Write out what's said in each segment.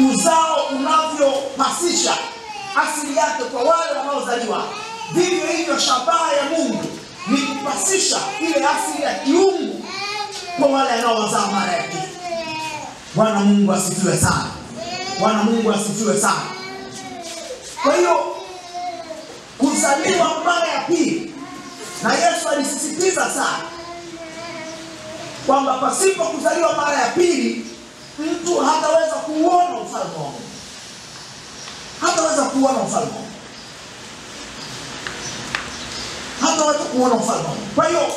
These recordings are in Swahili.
uzao unavyopasisha asili yake kwa wale wanaozaliwa, vivyo hivyo shabaha ya Mungu ni kupasisha ile asili ya kiungu kwa wale wanaozaa mara ya pili. Bwana Mungu asifiwe sana. Bwana Mungu asifiwe sana. Kwa hiyo kuzaliwa mara ya pili, na Yesu alisisitiza sana kwamba pasipo kuzaliwa mara ya pili mtu hataweza kuona ufalme wa Mungu. Hataweza kuona ufalme wa Mungu. Hataweza kuona ufalme wa Mungu. Kwa hiyo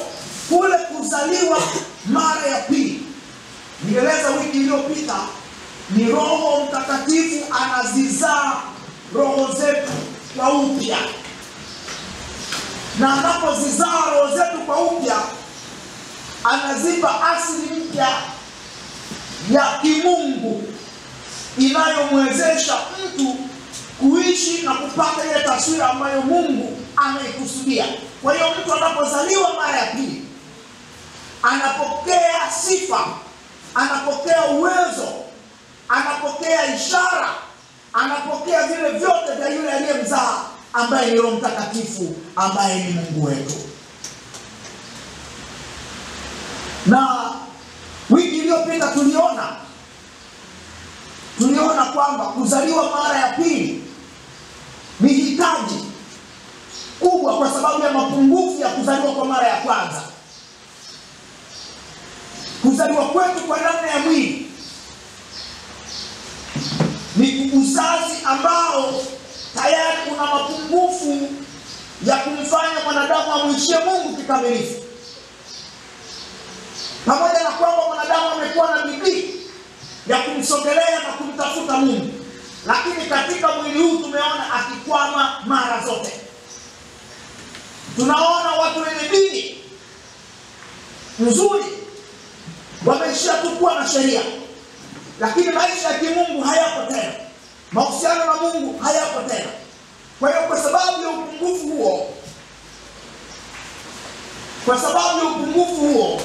kule kuzaliwa mara ya pili, nieleza wiki iliyopita, ni Roho Mtakatifu anazizaa roho zetu kwa upya. Na anapozizaa roho zetu kwa upya, anazipa asili mpya ya kimungu inayomwezesha mtu kuishi na kupata ile taswira ambayo Mungu ameikusudia. Kwa hiyo mtu anapozaliwa mara ya pili, anapokea sifa, anapokea uwezo, anapokea ishara, anapokea vile vyote vya yule aliyemzaa ambaye ni Roho Mtakatifu, ambaye ni Mungu wetu. Na wiki iliyopita tuliona kwamba kuzaliwa mara ya pili ni hitaji kubwa kwa sababu ya mapungufu ya kuzaliwa kwa mara ya kwanza. Kuzaliwa kwetu kwa namna ya mwili ni uzazi ambao tayari una mapungufu ya kumfanya mwanadamu amwishie Mungu kikamilifu. Pamoja na kwamba mwanadamu amekuwa na bidii ya kumsogelea na kumtafuta Mungu, lakini katika mwili huu tumeona akikwama mara zote. Tunaona watu wenye dini nzuri wameishia tu kuwa na sheria, lakini maisha ya kimungu hayapo tena, mahusiano na Mungu hayapo tena. Kwa hiyo kwa sababu ya upungufu huo,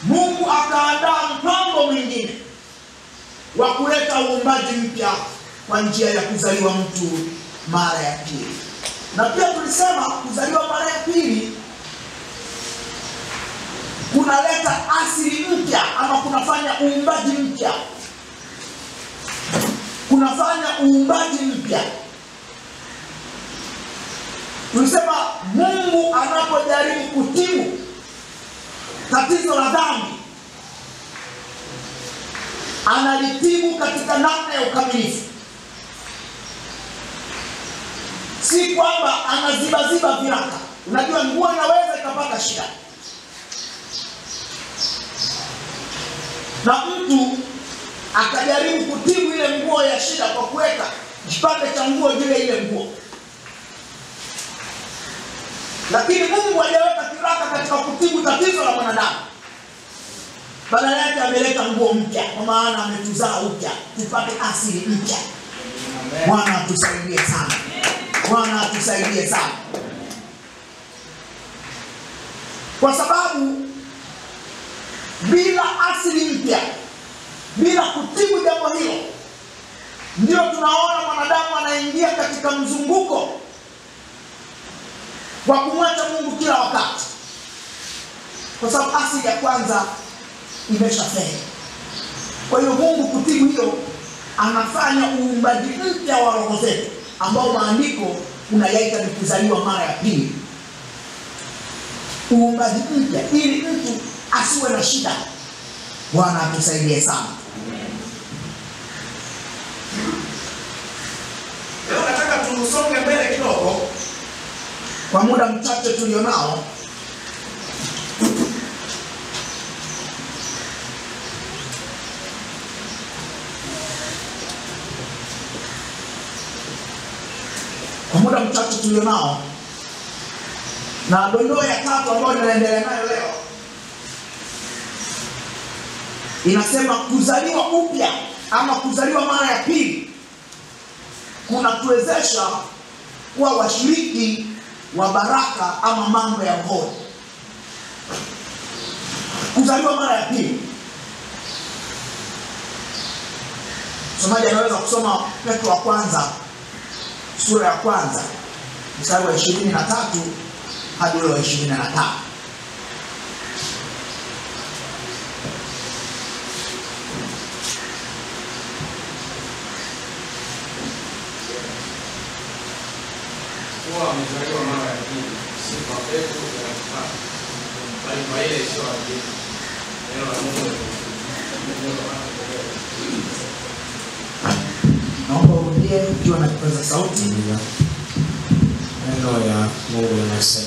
Mungu akaandaa mpango mwingine wa kuleta uumbaji mpya kwa njia ya kuzaliwa mtu mara ya pili. Na pia tulisema kuzaliwa mara ya pili kunaleta asili mpya, ama kunafanya uumbaji mpya. Kunafanya uumbaji mpya. Tulisema Mungu anapojaribu kutibu tatizo la dhambi, analitibu katika namna ya ukamilifu. Si kwamba anaziba viraka. Unajua nguo inaweza ikapata shida, na mtu akajaribu kutibu ile nguo ya shida kwa kuweka kipande cha nguo juu ya ile nguo. Lakini Mungu hajaweka kiraka katika kutibu tatizo la mwanadamu. Badala yake ameleta nguo mpya, kwa maana ametuzaa upya tupate asili mpya. Bwana atusaidie sana. Bwana atusaidie sana. Kwa sababu bila asili mpya, bila kutibu jambo hilo, ndio tunaona mwanadamu anaingia katika mzunguko wa kumwacha Mungu kila wakati. Kwa sababu asili ya kwanza imeshafeli. Kwa hiyo Mungu kutibu hiyo, anafanya uumbaji mpya wa roho zetu, ambao maandiko unayaita ni kuzaliwa mara ya pili. Uumbaji mpya ili mtu asiwe na shida. Bwana atusaidie sana. Leo nataka tusonge mbele kidogo kwa muda mchache tulionao. Na dondoo ya tatu ambayo ninaendelea nayo leo inasema kuzaliwa upya ama kuzaliwa mara ya pili kunatuwezesha kuwa washiriki wa baraka ama mambo ya roho. Kuzaliwa mara ya pili Msomaji anaweza kusoma Petro wa kwanza sura ya kwanza mstari wa 23 hadi ule wa 25. Amezaliwa mara ya pili, si kwa pepo ya kufaa, bali kwa ile isiyo hadithi. Neno la Mungu. Naomba urudie ukiwa na kipaza sauti. Neno ya Mungu linasema,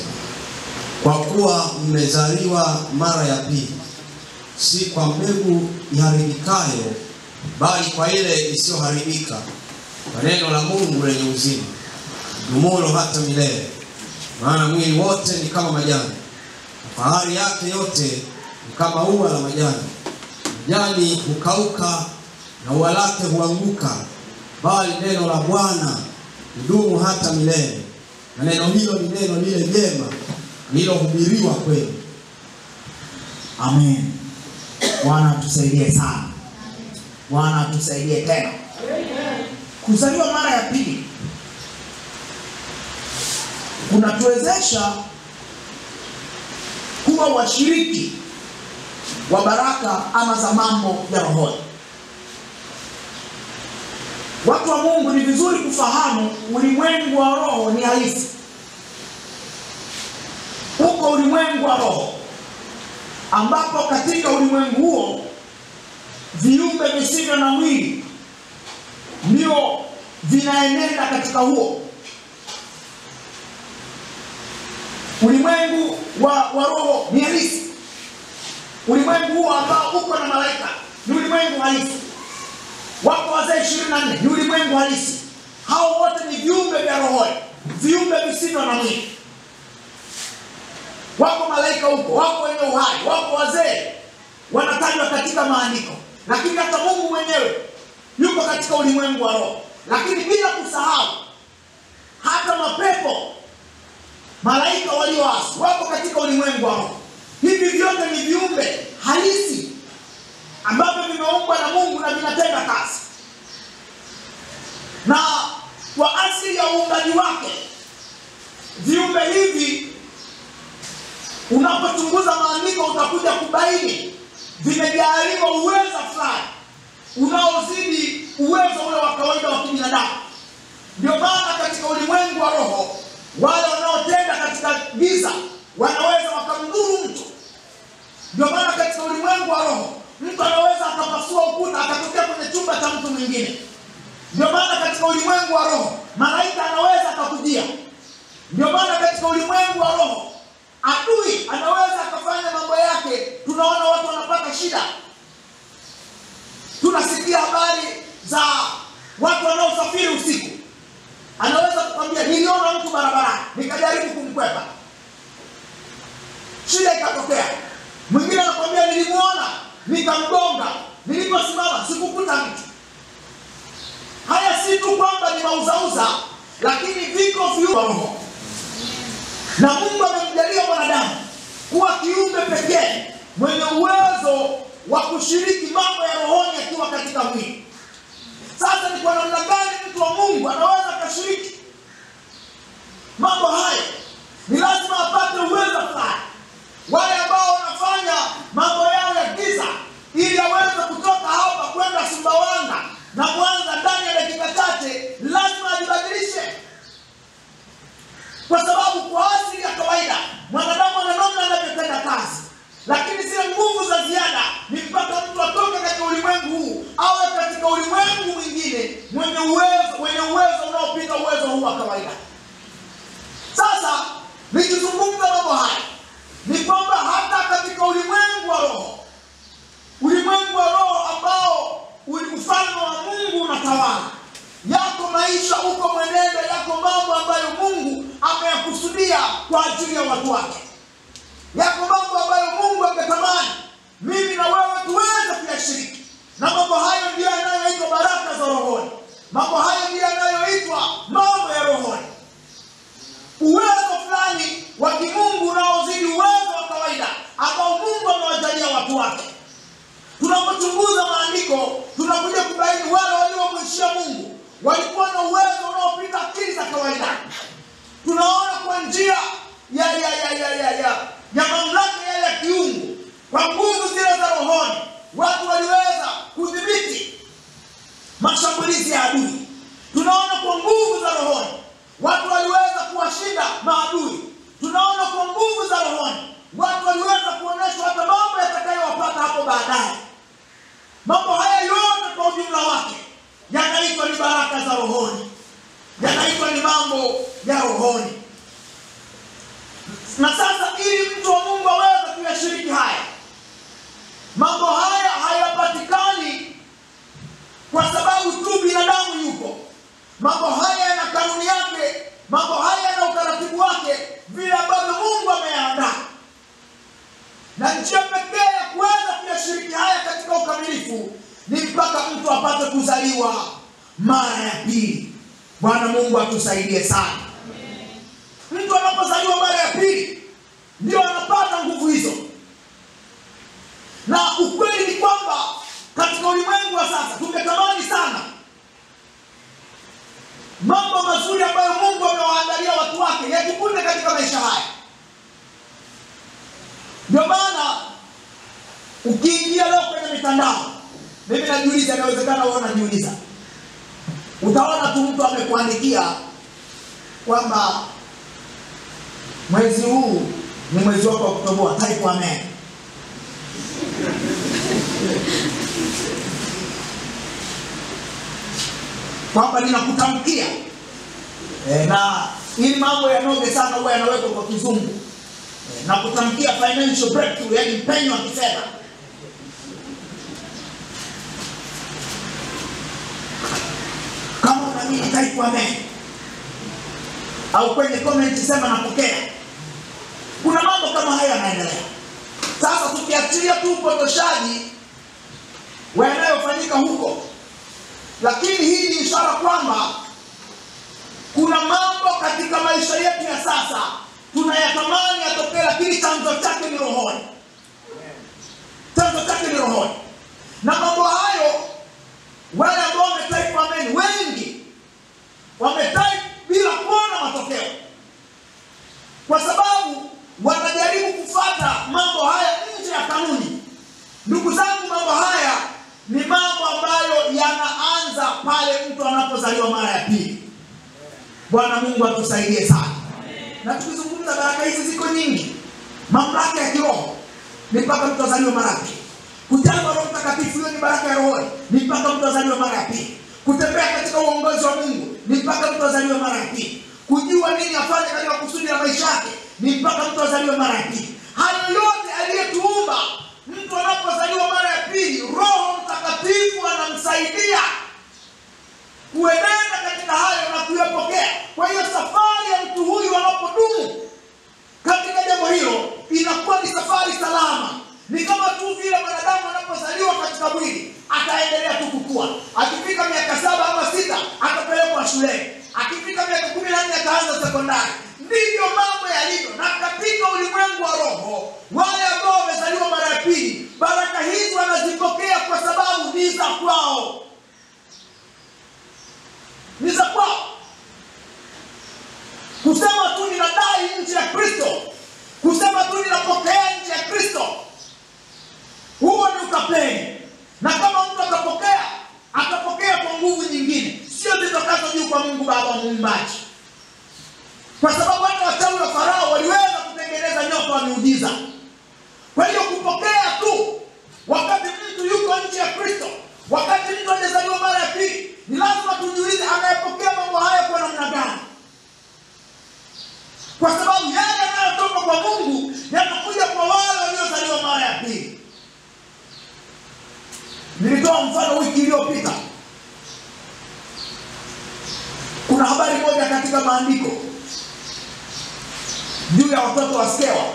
kwa kuwa mmezaliwa mara ya pili, si kwa mbegu iharibikayo, bali kwa ile isiyoharibika, kwa neno la Mungu lenye uzima dumuro hata milele. Maana mwili wote ni kama majani, na fahari yake yote ni kama ua la majani. Majani hukauka na ua lake huanguka, bali neno la Bwana hudumu hata milele. Na neno hilo ni neno lile jema lilohubiriwa kwenu. Amen. Bwana tusaidie sana. Bwana tusaidie tena. Kuzaliwa mara ya pili kunatuwezesha kuwa washiriki wa baraka ama za mambo ya rohoni. Watu wa Mungu, ni vizuri kufahamu ulimwengu wa roho ni halisi. Uko ulimwengu wa roho ambapo katika ulimwengu huo viumbe visivyo na mwili ndio vinaenenda katika huo ulimwengu wa roho. Ni halisi. Ulimwengu huo ambao uko na malaika ni ulimwengu halisi. Wako wazee 24 ni ulimwengu halisi. Hao wote ni viumbe vya roho, viumbe visivyo na mwili. Wako malaika huko, wako wenye uhai, wako wazee wanatajwa katika maandiko. Lakini hata Mungu mwenyewe yuko katika ulimwengu wa roho. Lakini bila kusahau hata mapepo, malaika walioasi wako katika ulimwengu wa roho. Hivi vyote ni viumbe halisi ambavyo vimeumbwa na Mungu na vinatenda kazi. Na kwa asili ya uumbaji wake, viumbe hivi unapochunguza maandiko utakuja kubaini vimejaliwa uwezo fulani unaozidi uwezo ule wa kawaida wa kibinadamu. Ndio maana katika ulimwengu wa roho wale wanaotenda katika giza wanaweza wakamdhuru mtu. Ndio maana katika ulimwengu wa roho mtu anaweza akapasua ukuta akatokea kwenye chumba cha mtu mwingine. Ndio maana katika ulimwengu wa roho malaika anaweza akakujia. Ndio maana katika ulimwengu wa roho adui anaweza akafanya mambo yake. Tunaona watu wanapata shida. Tunasikia habari za watu wanaosafiri usiku. Anaweza kukwambia, niliona mtu barabarani nikajaribu kumkwepa, shida ikatokea. Mwingine anakuambia, nilimuona nikamgonga, niliposimama sikukuta mtu. Haya si tu kwamba ni mauzauza, lakini viko viumbe roho. Na Mungu amemjalia mwanadamu kuwa kiumbe pekee mwenye uwezo wa kushiriki mambo ya rohoni akiwa katika mwili. Sasa ni kwa namna gani mtu wa Mungu anaweza kushiriki mambo haya? Ni lazima apate uwezo fulani. Wale ambao wanafanya mambo yao ya giza, ili aweze kutoka hapa kwenda Sumbawanga na Mwanza ndani ya dakika chache, lazima ajibadilishe. Kwa sababu kwa asili ya kawaida mwanadamu ana namna anavyotenda kazi, lakini zile nguvu za ziada ni mpaka mtu atoke katika ulimwengu huu awe katika ulimwengu mwingine mwenye uwezo unaopita uwezo huu wa kawaida. Sasa nikizungumza mambo haya ni kwamba hata katika ulimwengu wa roho, ambao ufalme wa Mungu unatawala, yako maisha, uko mwenendo, yako mambo ambayo Mungu ameyakusudia kwa ajili ya watu wake. Yako mambo ambayo Mungu angetamani mimi na wewe tuweze kuyashiriki. Na mambo hayo ndiyo yanayoitwa baraka za rohoni. Mambo hayo ndiyo yanayoitwa mambo ya rohoni. Uwezo fulani wa kimungu unaozidi uwezo wa kawaida ambao Mungu amewajalia watu wake. Tunapochunguza maandiko, tunakuja kubaini wale waliomwishia Mungu walikuwa na uwezo unaopita akili za kawaida. Tunaona kwa njia ya mamlaka yale ya kiungu, kwa nguvu zile za rohoni, watu waliweza kudhibiti mashambulizi ya adui. Tunaona kwa nguvu za rohoni watu waliweza kuwashinda maadui. Tunaona kwa nguvu za rohoni watu waliweza kuonyesha hata mambo yatakayowapata hapo baadaye. Mambo haya yote kwa ujumla wake yanaitwa ni baraka za rohoni, yanaitwa ni mambo ya rohoni. Na sasa ili mtu wa Mungu aweze kuyashiriki haya mambo, haya hayapatikani kwa sababu tu binadamu yuko. Mambo haya yana kanuni yake, mambo haya yana utaratibu wake, vile ambavyo Mungu ameandaa. Na njia pekee ya kuweza kuyashiriki haya katika ukamilifu ni mpaka mtu apate kuzaliwa mara ya pili. Bwana Mungu atusaidie sana. Mtu anapozaliwa mara ya pili ndio anapata nguvu hizo. Na ukweli ni kwamba katika ulimwengu wa sasa tungetamani sana mambo mazuri ambayo Mungu amewaandalia watu wake yakikute katika maisha haya. Ndio maana ukiingia leo kwenye mitandao, mimi najiuliza, inawezekana wewe unajiuliza, utaona tu mtu amekuandikia kwamba mwezi huu ni mwezi wako wa kutoboa, type amen. Kwamba ninakutamkia na ili mambo yanoge sana huwa yanawekwa kwa kizungu, na kutamkia financial breakthrough, yani mpenyo wa kifedha. Kama unaamini type amen, au kwenye comment sema napokea. Kuna mambo kama haya yanaendelea. Sasa tukiachilia tu upotoshaji yanayofanyika huko, lakini hii ni ishara kwamba kuna mambo katika maisha yetu ya sasa tunayatamani yatokee, lakini chanzo chake ni rohoni. Chanzo chake ni rohoni. Na mambo hayo wale ambao wametype amen, wengi wametype bila kuona matokeo, kwa sababu wanajaribu kufuata mambo haya nje ya kanuni. Ndugu zangu, mambo haya ni mambo ambayo yanaanza pale mtu anapozaliwa mara ya pili. Bwana Mungu atusaidie sana. Na tukizungumza baraka hizi ziko nyingi. Mamlaka ya kiroho ni mpaka mtu azaliwe mara ya pili. Kujazwa Roho Mtakatifu, hiyo ni baraka ya roho, ni mpaka mtu azaliwe mara ya pili. Kutembea katika uongozi wa Mungu ni mpaka mtu azaliwe mara ya pili. Kujua nini afanye katika kusudi la maisha yake ni mpaka mtu azaliwe mara ya pili. Hayo yote aliyetuumba, mtu anapozaliwa mara ya pili, Roho Mtakatifu anamsaidia kuenenda katika hayo na kuyapokea. Kwa hiyo safari ya mtu huyu anapodumu katika jambo hilo inakuwa ni safari salama. Ni kama tu vile mwanadamu anapozaliwa katika mwili, ataendelea tu kukua. Akifika miaka 7 ama 6 atapelekwa shuleni. Akifika miaka 14 ataanza sekondari. Ndivyo mambo yalivyo. Na katika ulimwengu wa roho, wale ambao wamezaliwa mara ya pili, baraka hizi wanazipokea kwa sababu ni za kwao. Ni za kwao. Kusema tu ninadai nje ya Kristo, kusema tu ninapokea nje ya Kristo, huo ni utapeli. Na kama mtu atapokea, atapokea kwa nguvu nyingine, sio zitokazo juu kwa Mungu Baba Muumbaji. Kwa sababu hata wachawi wa Farao waliweza kutengeneza nyoka wa miujiza. Kwa hiyo kupokea tu wakati mtu yuko nje ya Kristo, wakati mtu amezaliwa mara ya pili, ni lazima tujiulize anayepokea mambo haya kwa namna gani. Kwa sababu yale yanayotoka kwa Mungu yanakuja kwa wale waliozaliwa mara ya pili. Nilitoa mfano wiki iliyopita. Kuna habari moja katika maandiko juu ya watoto wa Skewa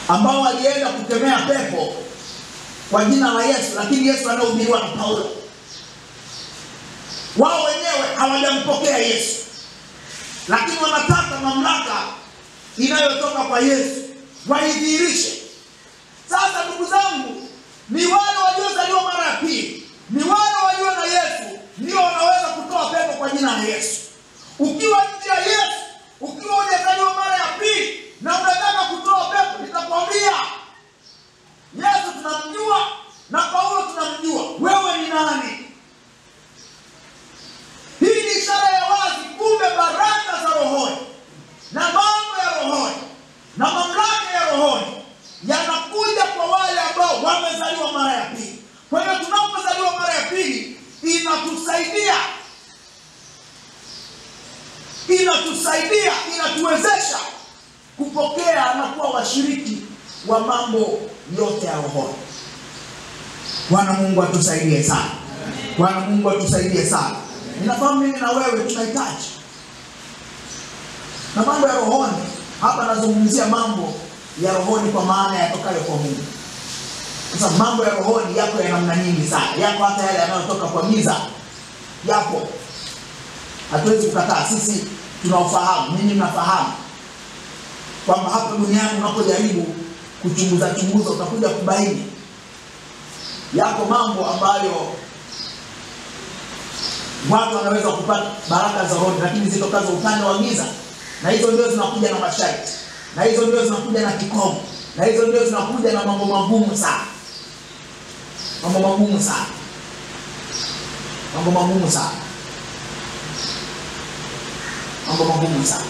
ambao walienda kukemea pepo kwa jina la Yesu, lakini Yesu anahubiriwa na Paulo. Wao wenyewe hawajampokea Yesu, lakini wanataka mamlaka inayotoka kwa Yesu waidhihirishe. Sasa ndugu zangu, ni wale waliozaliwa mara ya pili, ni wale walio na Yesu ndio wanaweza kutoa pepo kwa jina la Yesu. Ukiwa nje ya Yesu, ukiwa hujazaliwa mara ya pili na unataka kutoa pepo, nitakwambia Yesu tunamjua na Paulo tunamjua, wewe ni nani? Hii ni ishara ya wazi. Kumbe baraka za rohoni na mambo ya rohoni na mamlaka ya rohoni yanakuja kwa wale ambao wamezaliwa mara ya pili. Kwa hiyo tunapozaliwa mara ya pili inatusaidia, inatuwezesha kupokea na kuwa washiriki wa mambo yote ya rohoni. Bwana Mungu atusaidie sana. Bwana Mungu atusaidie sana. Ninafahamu mimi na wewe tunahitaji. Na mambo ya rohoni, hapa nazungumzia mambo ya rohoni kwa maana yatokayo kwa Mungu. Sasa mambo ya rohoni yako ya namna nyingi sana. Yako hata yale yanayotoka kwa giza. Yapo. Hatuwezi kukataa. Sisi tunaofahamu, ninyi mnafahamu kwamba hapa duniani unapojaribu kuchunguza utakuja kubaini yako mambo ambayo watu wanaweza kupata baraka za roho, lakini zitokazo upande wa giza, na hizo ndio zinakuja na masharti, na hizo ndio zinakuja na kikomo, na hizo ndio zinakuja na mambo magumu sana. Mambo magumu sana. Mambo magumu sana. Mambo magumu sana.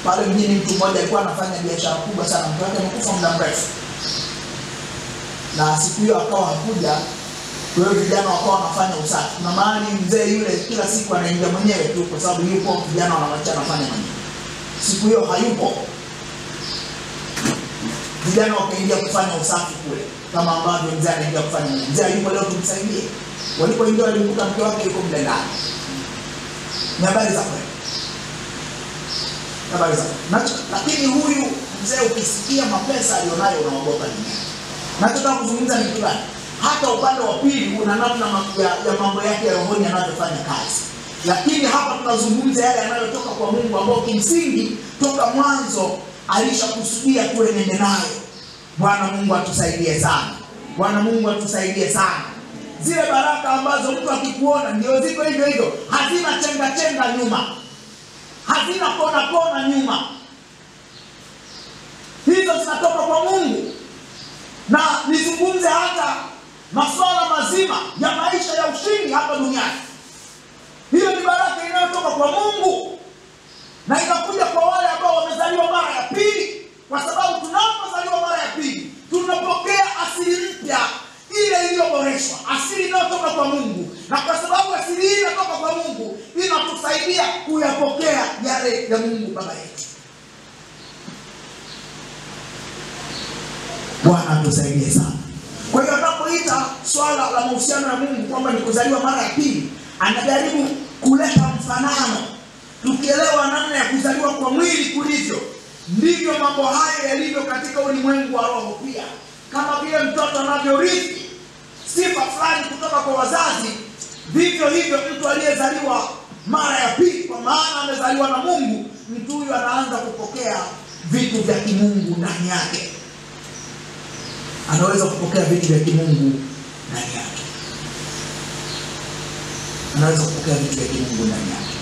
Pale mjini mtu mmoja alikuwa anafanya biashara kubwa sana, mtu wake amekufa muda mrefu. Na siku hiyo akawa hakuja, kwa hiyo vijana wakawa wanafanya usafi. Na mahali mzee yule kila siku anaingia mwenyewe tu kwa sababu yupo, vijana wanamwacha anafanya mwenyewe. Siku hiyo hayupo. Vijana wakaingia kufanya usafi kule kama ambavyo mzee anaingia kufanya mwenyewe. Mzee hayupo, leo tumsaidie. Walipoingia walimkuta mke wake yuko mle ndani. Ni habari za kweli. Habari za kweli. Lakini huyu mzee ukisikia mapesa alionayo unaogopa nini? Nataka kuzungumza ni kitu gani? Hata upande wa pili una namna ya mambo yake ya rohoni yanayofanya kazi. Lakini hapa tunazungumza yale yanayotoka kwa Mungu ambao kimsingi toka mwanzo alishakusudia tuenende nayo. Bwana Mungu atusaidie sana. Bwana Mungu atusaidie sana. Zile baraka ambazo mtu akikuona ndio ziko hivyo hivyo, hazina chenga nyuma. Hazina kona nyuma. Hizo zinatoka kwa Mungu. Na nizungumze hata masuala mazima ya maisha ya ushindi hapa duniani. Hiyo ni baraka inayotoka kwa Mungu. Na inakuja kwa wale ambao wamezaliwa mara ya pili. Kwa sababu tunapozaliwa mara ya pili, tunapokea asili mpya, ile iliyoboreshwa, asili inayotoka kwa Mungu. Na kwa sababu asili hii inatoka kwa Mungu, inatusaidia kuyapokea yale ya Mungu Baba yetu. Bwana atusaidie sana. Kwa hiyo anapoita swala la mahusiano ya Mungu kwamba ni kuzaliwa mara ya pili, anajaribu kuleta mfanano. Tukielewa namna ya kuzaliwa kwa mwili kulivyo, ndivyo mambo haya yalivyo katika ulimwengu wa roho pia. Kama vile mtoto anavyorithi sifa fulani kutoka kwa wazazi, vivyo hivyo mtu aliyezaliwa mara ya pili, kwa maana amezaliwa na Mungu, mtu huyu anaanza kupokea vitu vya kimungu ndani yake. Anaweza kupokea vitu vya kimungu ndani yake. Anaweza kupokea vitu vya kimungu ndani yake.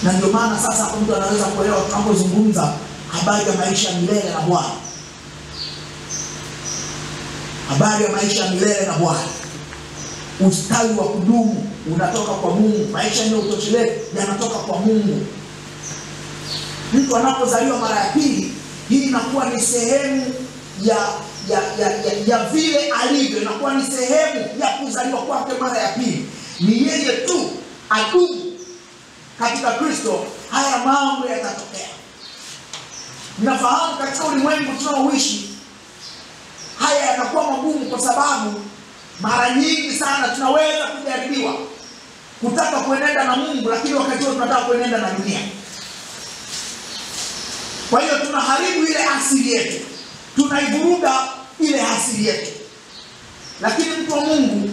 Na ndio maana sasa hapo mtu anaweza kuelewa tunapozungumza habari ya maisha milele na Bwana. Habari ya maisha milele na Bwana. Ustawi wa kudumu unatoka kwa Mungu. Maisha yenye utoshelevu yanatoka kwa Mungu. Mtu anapozaliwa mara ya pili, hii inakuwa ni sehemu ya vile alivyo, inakuwa ni sehemu ya kuzaliwa kwake mara ya pili. Ni yeye tu adumu katika Kristo, haya mambo yatatokea. Ninafahamu katika ulimwengu tunaoishi haya yanakuwa magumu, kwa sababu mara nyingi sana tunaweza kujaribiwa kutaka kuenenda na Mungu, lakini wakati huo tunataka kuenenda na dunia. Kwa hiyo tunaharibu ile asili yetu, tunaivuruga ile asili yetu. Lakini mtu wa Mungu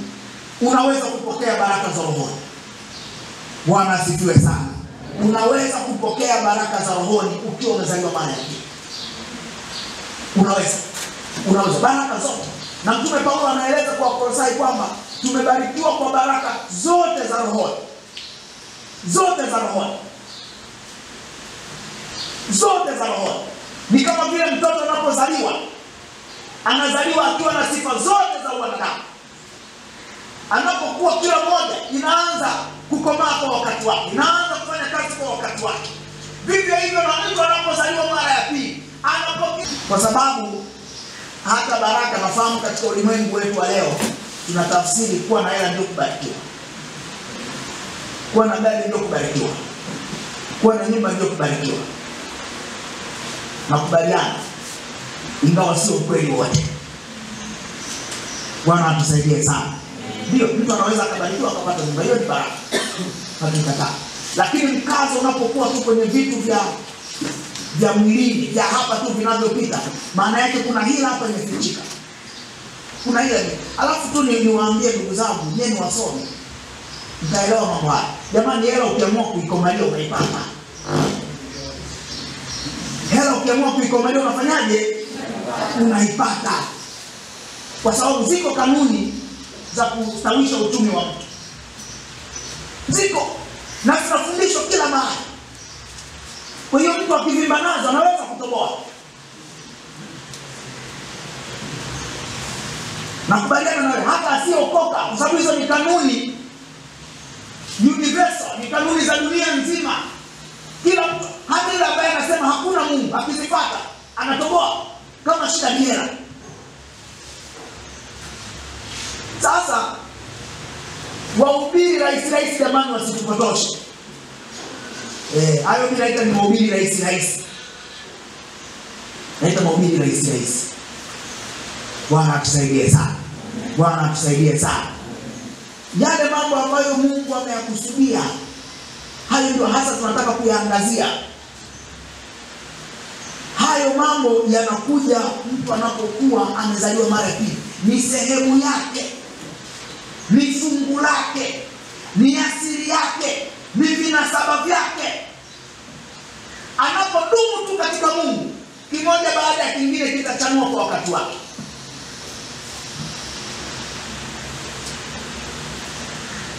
unaweza kupokea baraka za rohoni. Bwana asifiwe sana. Unaweza kupokea baraka za rohoni ukiwa umezaliwa mara ya pili. Unaweza baraka zote Na Mtume Paulo anaeleza kwa Wakolosai kwamba tumebarikiwa kwa baraka zote za rohoni. Zote za rohoni. Zote za rohoni. Ni kama vile mtoto anapozaliwa, anazaliwa akiwa na sifa zote za wanadamu. Anapokuwa kila moja inaanza kukomaa kwa wakati wake, inaanza kufanya kazi kwa wakati wake. Vivyo hivyo na mtu anapozaliwa mara ya pili, anapokea. Kwa sababu hata baraka, nafahamu katika ulimwengu wetu wa leo tunatafsiri kuwa na hela ndio kubarikiwa, kuwa na gari ndio kubarikiwa, kuwa na nyumba ndio kubarikiwa. Nakubaliana, ingawa sio ukweli wote. Bwana atusaidie sana. Ndio, mtu anaweza akabarikiwa akapata nyumba, hiyo ni baraka, hatukataa. Lakini mkazo unapokuwa tu kwenye vitu vya mwilini, vya hapa tu vinavyopita, maana yake kuna hila hapa imefichika. Kuna hila ni. Alafu tu niwaambie ndugu zangu, nyinyi ni wasomi, mtaelewa mambo haya. Jamani, hela ukiamua kuikomalia unaipata. Hela ukiamua kuikomalia unafanyaje? Unaipata. Kwa sababu ziko kanuni za kustawisha uchumi wa mtu. Ziko. Na tunafundishwa kila mahali. Kwa hiyo mtu akivimba nazo anaweza kutoboa. Nakubaliana nawe, hata asiokoka, kwa sababu hizo ni kanuni universal, ni kanuni za dunia nzima. Kila mtu, hata yule ambaye anasema hakuna Mungu, akizifuata anatoboa kama shida ni hela. Sasa wahubiri rahisi jamani wasitupotoshe. Hayo mimi naita ni mahubiri rahisi. Naita mahubiri rahisi. Bwana atusaidie sana. Bwana atusaidie sana. Yale mambo ambayo Mungu ameyakusudia, hayo ndio hasa tunataka kuyaangazia. Hayo mambo yanakuja mtu anapokuwa amezaliwa mara pili. Ni sehemu yake, ni fungu lake, ni asili yake, ni vinasaba vyake. Anapodumu tu katika Mungu, kimoja baada ya kingine kitachanua kwa wakati wake.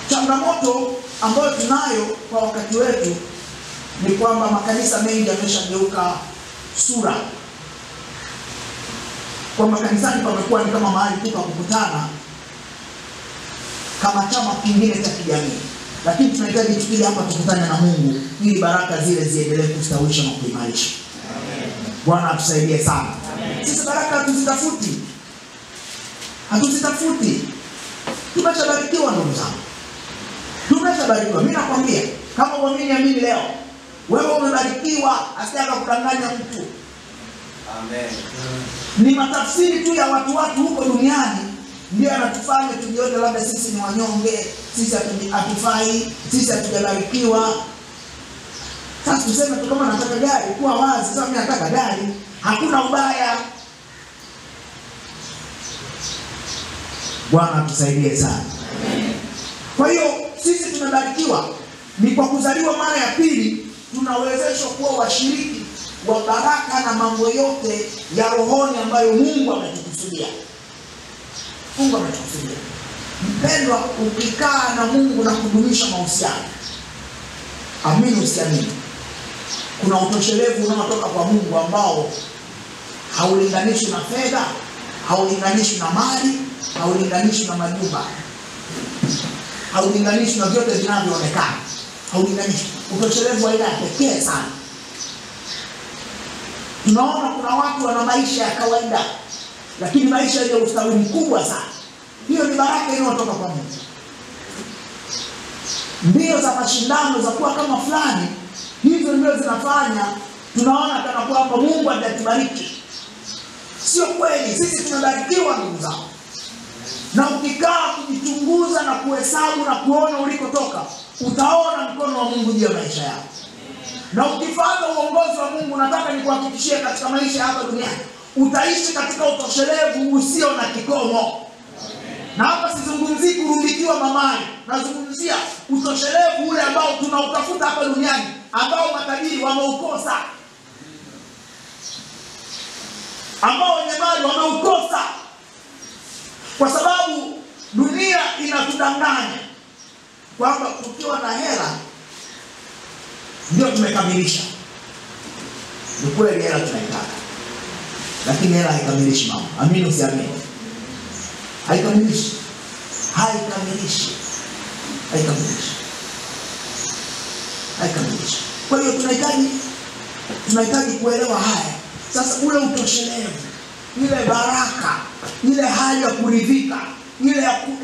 Changamoto ambayo tunayo kwa wakati wetu ni kwamba makanisa mengi yameshageuka sura. Kwa makanisani pamekuwa ni kama mahali tu pa kukutana, kama chama kingine cha kijamii. Lakini tunahitaji tukija hapa tukutane na Mungu ili baraka zile ziendelee kustawisha na kuimarisha. Amen. Bwana atusaidie sana. Amen. Sisi baraka hatuzitafuti. Hatuzitafuti. Tumeshabarikiwa ndugu zangu. Tumeshabarikiwa. Mimi nakwambia, kama uamini leo, wewe umebarikiwa, asitaka kudanganya mtu. Amen. Ni matafsiri tu ya watu huko duniani ndio anatufanya tujione labda sisi ni wanyonge, sisi hatufai, sisi hatujabarikiwa. Sasa tuseme tu kama nataka gari, kuwa wazi, sasa mimi nataka gari, hakuna ubaya. Bwana tusaidie sana. Kwa hiyo sisi tumebarikiwa, ni kwa kuzaliwa mara ya pili tunawezeshwa kuwa washiriki wa baraka na mambo yote ya rohoni ambayo Mungu ametukusudia. Mungu ametukusudia. Mpendwa, ukikaa na Mungu na kudumisha mahusiano, amini usiamini, kuna utoshelevu unaotoka kwa Mungu ambao haulinganishwi na fedha, haulinganishwi na mali, haulinganishwi na majumba, haulinganishwi na vyote vinavyoonekana, haulinganishwi. Utoshelevu wa aina pekee sana. Tunaona kuna watu wana maisha ya kawaida, lakini maisha yenye ustawi mkubwa sana. Hiyo ni baraka inayotoka kwa Mungu. Mbio za mashindano za kuwa kama fulani, hizo ndio zinafanya tunaona kana kwamba Mungu atatubariki. Sio kweli, sisi tunabarikiwa ndugu zangu. Na ukikaa kujichunguza na kuhesabu na kuona ulikotoka, utaona mkono wa Mungu juu ya maisha yako. Na ukifuata uongozi wa Mungu, nataka nikuhakikishie katika maisha hapa duniani, utaishi katika utoshelevu usio na kikomo. Na hapa sizungumzii kurundikiwa mamani, nazungumzia utoshelevu ule ambao tunautafuta hapa duniani, ambao matajiri wameukosa, ambao wenye mali wameukosa. Kwa sababu dunia inatudanganya kwamba tukiwa na hela ndio tumekamilisha. Ni kweli hela tunaitaka, lakini hela haikamilishi mambo. Amini usiamini, haikamilishi. Kwa hiyo tunahitaji kuelewa haya. Sasa ule utoshelevu, ile baraka, ile hali ya kuridhika,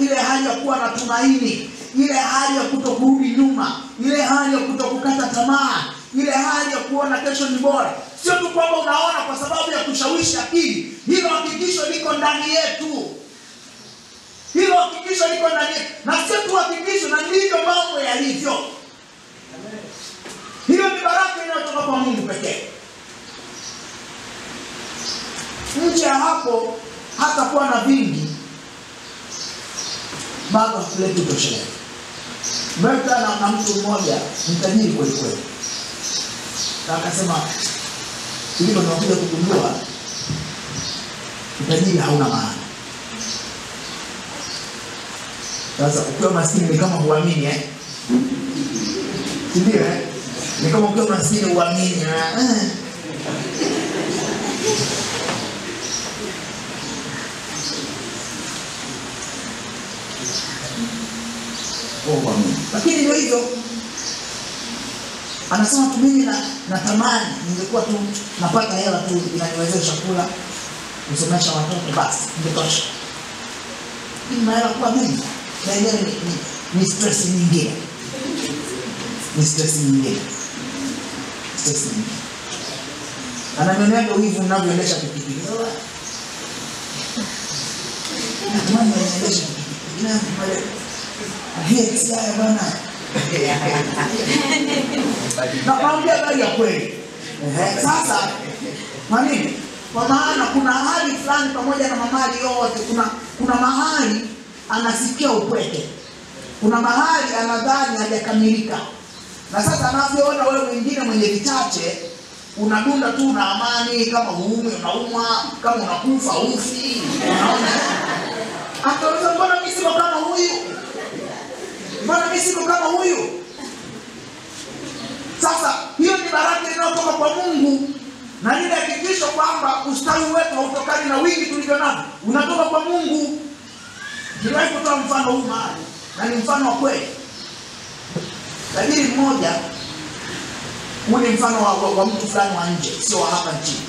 ile hali ya kuwa na tumaini, ile hali ya kutokurudi nyuma, ile hali ya kutokukata tamaa, ile hali ya kuona kesho ni bora. Sio tu kwamba unaona kwa sababu ya kushawishi akili. Hilo hakikisho liko ndani yetu. Na sio tu hakikisho, na ndivyo mambo yalivyo. Hiyo ni baraka inayotoka kwa Mungu pekee. Nje ya hapo hata kuwa na vingi bado hatuleti utoshelevu. Nimekutana na mtu mmoja mtajiri kweli kweli. Na akasema hilo tunakuja kugundua utajiri hauna maana. Sasa ukiwa maskini ni kama huamini Ndio ni kama ukiwa maskini huamini Lakini ndio hivyo. Anasema tu mimi natamani ningekuwa tu napata hela tu inaniwezesha kula, kusomesha watoto basi ingetosha. Ina hela kwa mimi. Na yenyewe ni stress nyingine. Ananiambia hivi unavyoendesha pikipiki. Natamani niendeshe pikipiki. Haya bwana. Na naambia habari ya kweli. Sasa kwa nini? Kwa maana kuna hali fulani pamoja na mamali yote, kuna mahali anasikia upweke. Kuna mahali anadhani hajakamilika. Na sasa anavyoona wewe mwingine mwenye vichache, unadunda tu na amani, kama unaumwa, kama unakufa ufi. Unaona? Atauliza mbona mimi siko kama huyu? Mbona mimi siko kama huyu? Sasa hiyo ni baraka inayotoka kwa Mungu. Na ile hakikisho kwamba ustawi wetu hautokani na wingi tulivyo navyo, unatoka kwa Mungu. Niliwahi kutoa mfano huu mahali, na ni mfano wa kweli. Tajiri mmoja, huu ni mfano wa mtu fulani wa nje, sio wa hapa nchini.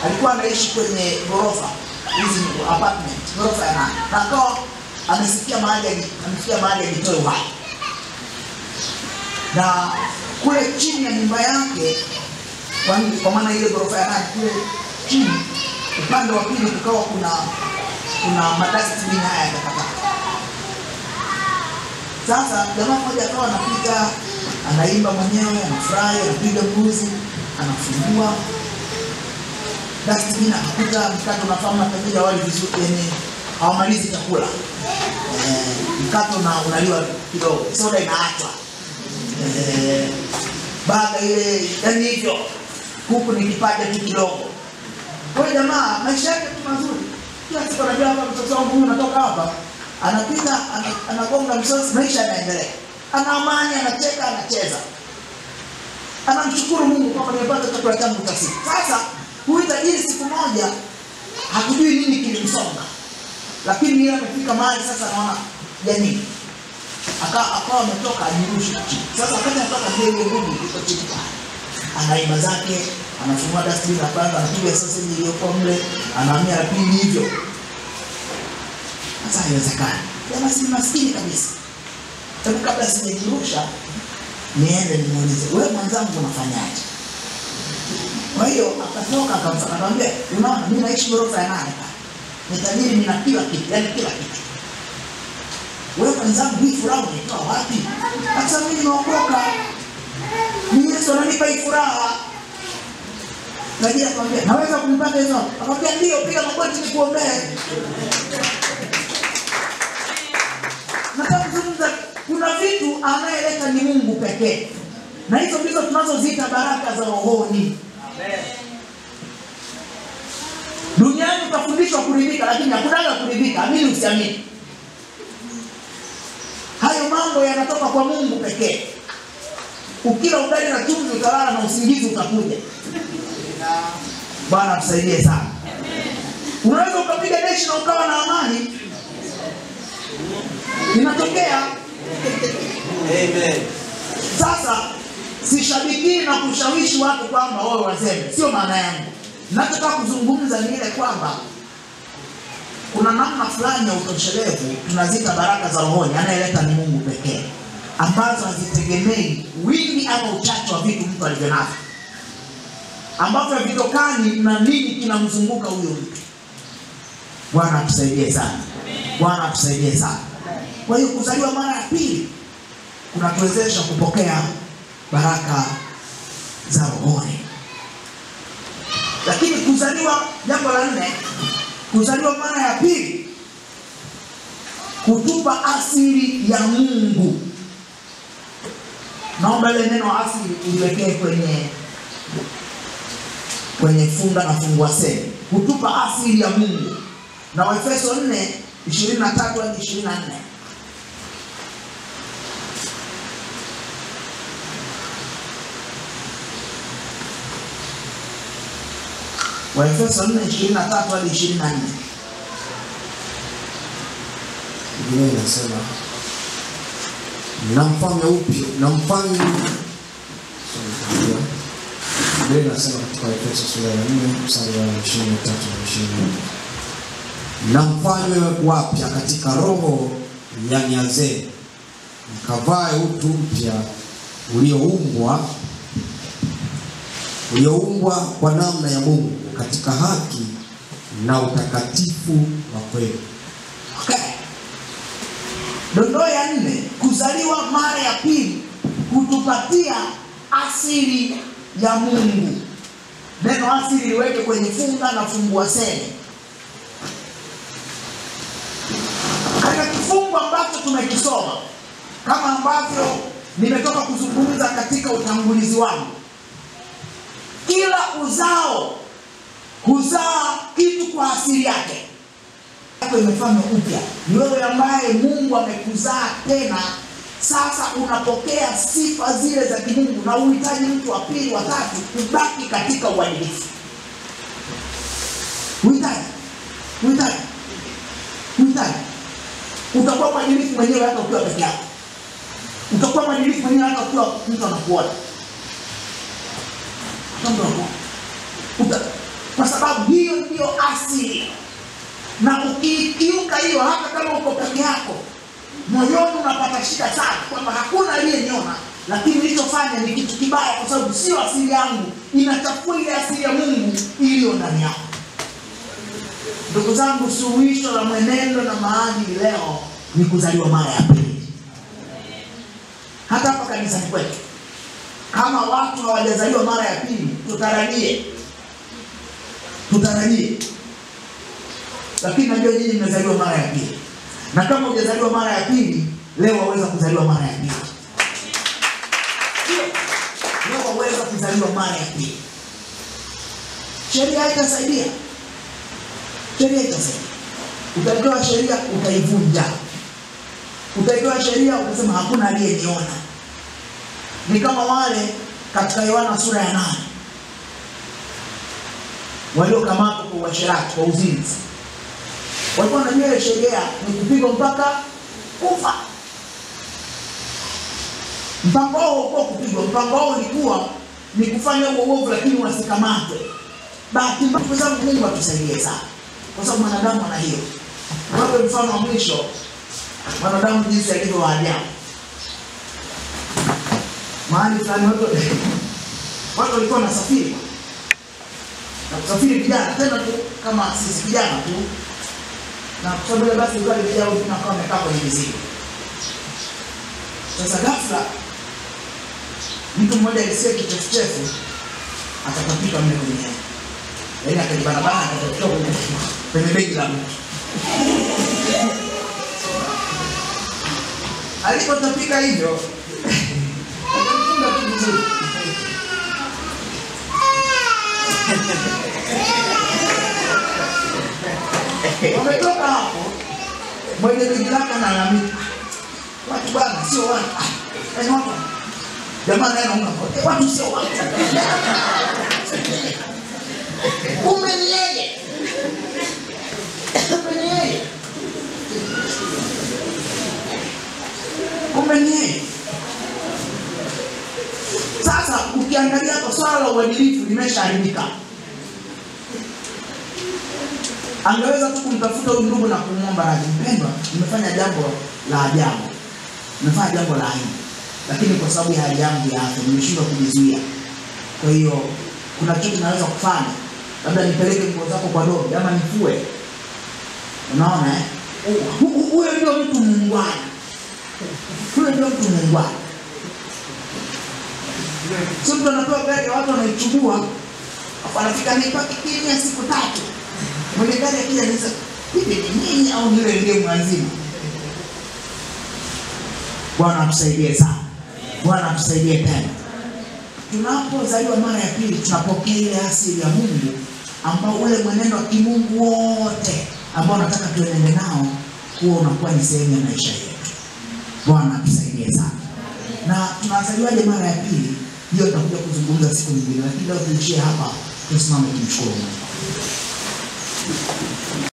Alikuwa anaishi kwenye ghorofa, hizi apartment, ghorofa ya 8. Na akawa amesikia mahali ajitoe uhai. Na kule chini ya nyumba yake, kwa maana ile ghorofa ya 8 kule chini, upande wa pili kukawa kuna madustbin haya ya takataka. Sasa jamaa mmoja akawa anapita, anaimba mwenyewe, anafurahi, anapiga mbuzi, anafungua dustbin, akakuta mkate unafahamu tajiri wali vizuri, yani hawamalizi chakula. Mkate unaliwa kidogo, soda inaachwa. Baada ile yani hivyo, kuku ni kipaja tu kidogo. Kwa jamaa maisha yake tu mazuri. Kila siku anajua hapa mtoto wangu huyu anatoka hapa, anapita, anagonga msosi, maisha yanaendelea. Ana amani, anacheka, anacheza. Anamshukuru Mungu kwamba nimepata chakula changu cha siku. Sasa huyu tajiri siku moja hakujui nini kilimsonga. Lakini yeye amefika mahali sasa anaona jamii. Akawa ametoka ajirusha chini. Sasa wakati anatoka ndio nguvu iko chini pale. Anaimba zake, anafungua dustbin na kwanza anapiga sausage iliyokuwa mle, anahamia la pili hivyo. Sasa haiwezekani. Jamaa si maskini kabisa. Hebu kabla sijajirusha niende nimuulize, wewe mwanangu unafanyaje? Kwa hiyo akatoka akamwambia, unaona mimi naishi ghorofa ya 8 pale. Ni tajiri, nina kila kitu, yani kila kitu. Wewe mwanangu hii furaha unaitoa wapi? Hata mimi nimeokoka. Ni Yesu ananipa hii furaha. Tajiri akamwambia, naweza kunipata hizo? Akamwambia ndio, piga magoti nikuombee. Nataka kuzungumza, kuna vitu anayeleta ni Mungu pekee. Na hizo ndizo tunazoziita baraka za rohoni. Amen. Duniani utafundishwa kuridhika, lakini hakuna kuridhika, amini usiamini. Hayo mambo yanatoka kwa Mungu pekee. Ukila ugali na chumvi utalala na usingizi utakuja. Bwana tusaidie sana. Unaweza ukapiga deshi na ukawa na amani. Inatokea. Amen. Sasa sishabiki na kushawishi watu kwamba wao waseme, sio maana yangu. Nataka kuzungumza ni ile kwamba kuna namna fulani ya utoshelevu tunazita baraka za rohoni, anayeleta ni Mungu pekee, ambazo hazitegemei wingi ama uchache wa vitu mtu alivyonavyo, ambavyo havitokani na nini kinamzunguka huyo mtu. Bwana atusaidie sana. Bwana atusaidie sana. Kwa hiyo kuzaliwa mara ya pili kunatuwezesha kupokea baraka za rohoni. Lakini kuzaliwa, jambo la 4, kuzaliwa mara ya pili kutupa asili ya Mungu. Naomba ile neno asili uliwekee kwenye funga na fungua seli. Kutupa asili ya Mungu. Na Waefeso 4:23 hadi 24. Waefeso 4:23 hadi 24. Biblia inasema na mfalme upya, na mfalme Biblia inasema katika Efeso sura ya 4 mstari wa 23 na 24. Na mfalme wapya katika roho ya niazee, mkavae utu mpya ulioumbwa kwa namna ya Mungu katika haki na utakatifu wa kweli. Okay. Dondoo ya 4, kuzaliwa mara ya pili kutupatia asili ya Mungu. Neno asili liweke kwenye funga na fungua seli. Katika kifungu ambacho tumekisoma, kama ambavyo nimetoka kuzungumza katika utangulizi wangu, kila uzao huzaa kitu kwa asili yake. Hapo imefanywa upya. Ni wewe ambaye Mungu amekuzaa tena. Sasa unapokea sifa zile za kimungu na uhitaji mtu wa pili, wa tatu kubaki katika uadilifu. Uhitaji. Utakuwa mwadilifu mwenyewe hata ukiwa peke yako. Utakuwa mwadilifu mwenyewe hata ukiwa mtu anakuona. Kwa sababu hiyo ndio asili. Na ukikiuka hiyo, hata kama uko peke yako, moyoni unapata shida sana kwamba hakuna aliyeniona, lakini nilichofanya ni kitu kibaya kwa sababu sio asili yangu, inachafua ile asili ya Mungu iliyo ndani yako. Ndugu zangu, suluhisho la mwenendo na maadili leo ni kuzaliwa mara ya pili. Hata hapa kanisani kwetu, kama watu hawajazaliwa mara ya pili, tutarajie. Lakini najua nyinyi mmezaliwa mara ya pili. Na kama hujazaliwa mara ya pili, leo waweza kuzaliwa mara ya pili. Leo waweza kuzaliwa mara ya pili. Sheria itasaidia. Utaitoa sheria, utaivunja. Utaitoa sheria, utasema hakuna aliyeniona. Ni kama wale katika Yohana sura ya 8 waliokamatwa kwa uasherati, kwa uzinzi. Walikuwa wanajua sheria ni kupigwa mpaka kufa. Mpango wao ulikuwa kupigwa. Mpango wao ulikuwa ni kufanya uovu lakini wasikamatwe. Bahati mbaya kwa sababu Mungu atusaidie sana. Kwa sababu mwanadamu ana hiyo. Wape mfano wa mwisho, mwanadamu jinsi alivyo wa ajabu. Mahali fulani watu walikuwa wanasafiri. Na kusafiri vijana, tena tu kama sisi vijana tu. Na kwa sababu basi ilikuwa ni vijana tunakuwa wamekaa kwenye mizigo. Sasa ghafla mtu mmoja alisikia kichefuchefu, akatapika mle kwenye. Yaani akajibarabara akatapika kwenye begi la mtu. Alipotapika hivyo, akafunga tu vizuri. Mwenye begi lake analalamika. Watu bwana sio watu. Yaani watu. Jamani anaona watu sio watu. Kumbe ni yeye. Kumbe ni yeye. Sasa ukiangalia kwa swala la uadilifu limeshaharibika. Angeweza tu kumtafuta huyu ndugu na kumwomba radhi, mpendwa, nimefanya jambo la ajabu. Nimefanya jambo la aibu. Lakini kwa sababu ya hali yangu ya afya nimeshindwa kujizuia. Kwa hiyo kuna kitu naweza kufanya. Labda nipeleke nguo zako kwa dogo ama nifue. Unaona huyo ndio mtu muungwana. Huyo ndio mtu muungwana. Sio mtu anapewa gari watu wanaichukua. Anafika nipaki kimya siku 3. Mwenye gari akija anasema, "Hivi ni nini au niwe ndio mwanzima?" Bwana atusaidie sana. Bwana atusaidie tena. Tunapozaliwa mara ya pili tunapokea ile asili ya Mungu ambao ule mwenendo wa kimungu wote ambao nataka tuenende nao huo unakuwa ni sehemu ya maisha yetu. Bwana atusaidie sana. Na tunazaliwaje mara ya pili? Hiyo tutakuja kuzungumza siku nyingine, lakini leo tuishie hapa. Tusimame tumshukuru Mungu.